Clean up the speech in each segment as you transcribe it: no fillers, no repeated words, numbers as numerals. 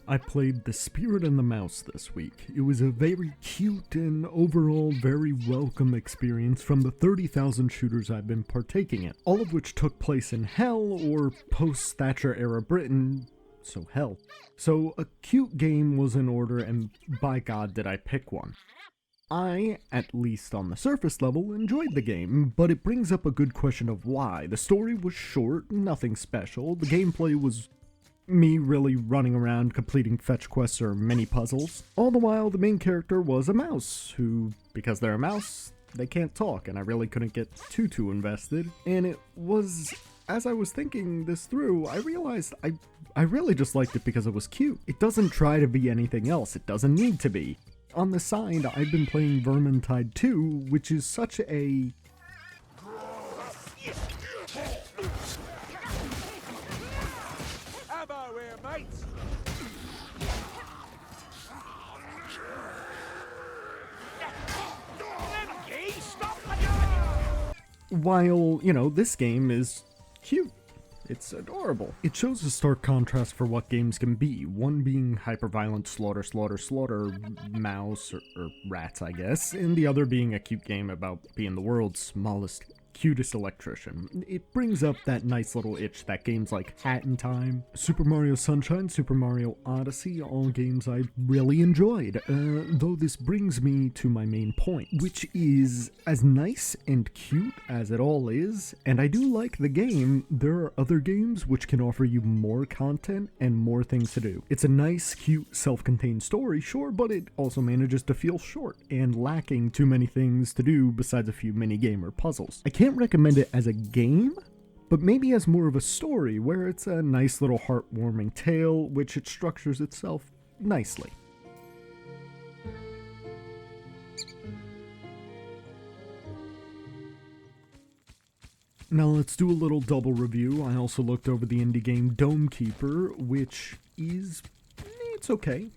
I played The Spirit and the Mouse this week. It was a very cute and overall very welcome experience from the 30,000 shooters I've been partaking in, all of which took place in Hell or post-Thatcher era Britain, so hell. So a cute game was in order, and by God did I pick one. I, at least on the surface level, enjoyed the game, but it brings up a good question of why. The story was short, nothing special, the gameplay was me really running around completing fetch quests or mini puzzles. All the while, the main character was a mouse, who, because they're a mouse, they can't talk, and I really couldn't get too invested. And it was, as I was thinking this through, I realized I really just liked it because it was cute. It doesn't try to be anything else, it doesn't need to be. On the side, I've been playing Vermintide 2, which is such a... While, this game is cute. It's adorable. It shows a stark contrast for what games can be, one being hyper-violent slaughter mouse, or rats I guess, and the other being a cute game about being the world's smallest, cutest electrician. It brings up that nice little itch that games like Hat in Time, Super Mario Sunshine, Super Mario Odyssey, all games I really enjoyed, though this brings me to my main point, which is, as nice and cute as it all is, and I do like the game, there are other games which can offer you more content and more things to do. It's a nice, cute, self-contained story, sure, but it also manages to feel short and lacking too many things to do besides a few mini-game or puzzles. I can't recommend it as a game, but maybe as more of a story where it's a nice little heartwarming tale which it structures itself nicely. Now let's do a little double review. I also looked over the indie game Dome Keeper, which is... it's okay.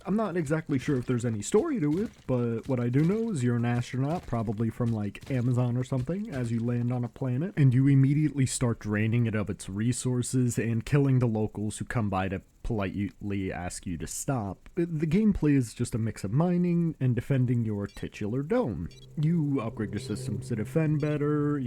I'm not exactly sure if there's any story to it, but what I do know is you're an astronaut, probably from like Amazon or something, as you land on a planet, and you immediately start draining it of its resources and killing the locals who come by to politely ask you to stop. The gameplay is just a mix of mining and defending your titular dome. You upgrade your systems to defend better,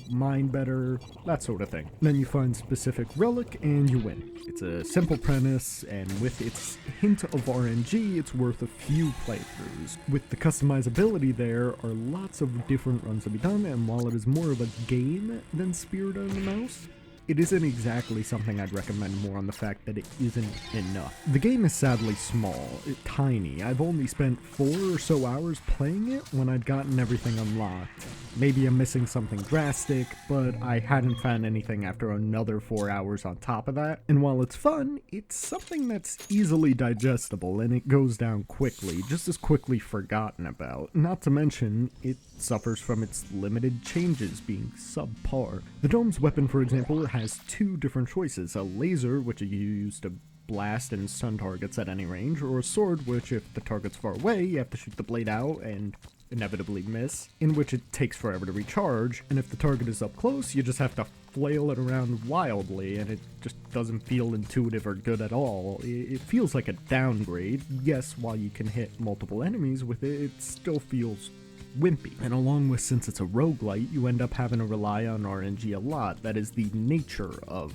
mine better, that sort of thing. Then you find specific relic and you win. It's a simple premise, and with its hint of RNG, it's worth a few playthroughs. With the customizability, there are lots of different runs to be done, and while it is more of a game than Spirit and the Mouse, it isn't exactly something I'd recommend more on the fact that it isn't enough. The game is sadly small, tiny. I've only spent 4 or so hours playing it when I'd gotten everything unlocked. Maybe I'm missing something drastic, but I hadn't found anything after another 4 hours on top of that. And while it's fun, it's something that's easily digestible and it goes down quickly, just as quickly forgotten about. Not to mention, it suffers from its limited changes being subpar. The dome's weapon, for example, has 2 different choices: a laser, which you use to blast and stun targets at any range, or a sword, which if the target's far away, you have to shoot the blade out and inevitably miss, in which it takes forever to recharge, and if the target is up close, you just have to flail it around wildly, and it just doesn't feel intuitive or good at all. It feels like a downgrade. Yes, while you can hit multiple enemies with it, it still feels wimpy. And along with, since it's a roguelite, you end up having to rely on RNG a lot. That is the nature of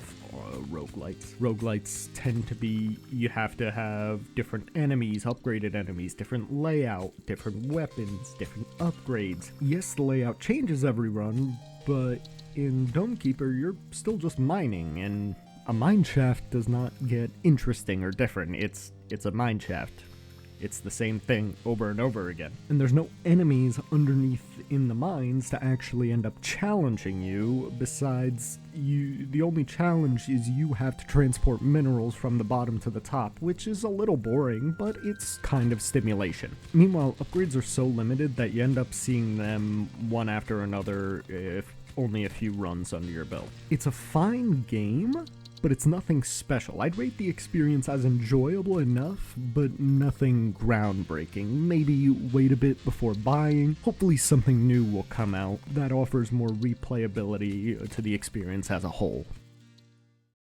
roguelites. Roguelites tend to be, you have to have different enemies, upgraded enemies, different layout, different weapons, different upgrades. Yes, the layout changes every run, but in Dome Keeper, you're still just mining, and a mine shaft does not get interesting or different. It's a mine shaft. It's the same thing over and over again. And there's no enemies underneath in the mines to actually end up challenging you, besides the only challenge is you have to transport minerals from the bottom to the top, which is a little boring, but it's kind of stimulation. Meanwhile, upgrades are so limited that you end up seeing them one after another if only a few runs under your belt. It's a fine game, but it's nothing special. I'd rate the experience as enjoyable enough, but nothing groundbreaking. Maybe wait a bit before buying. Hopefully something new will come out that offers more replayability to the experience as a whole.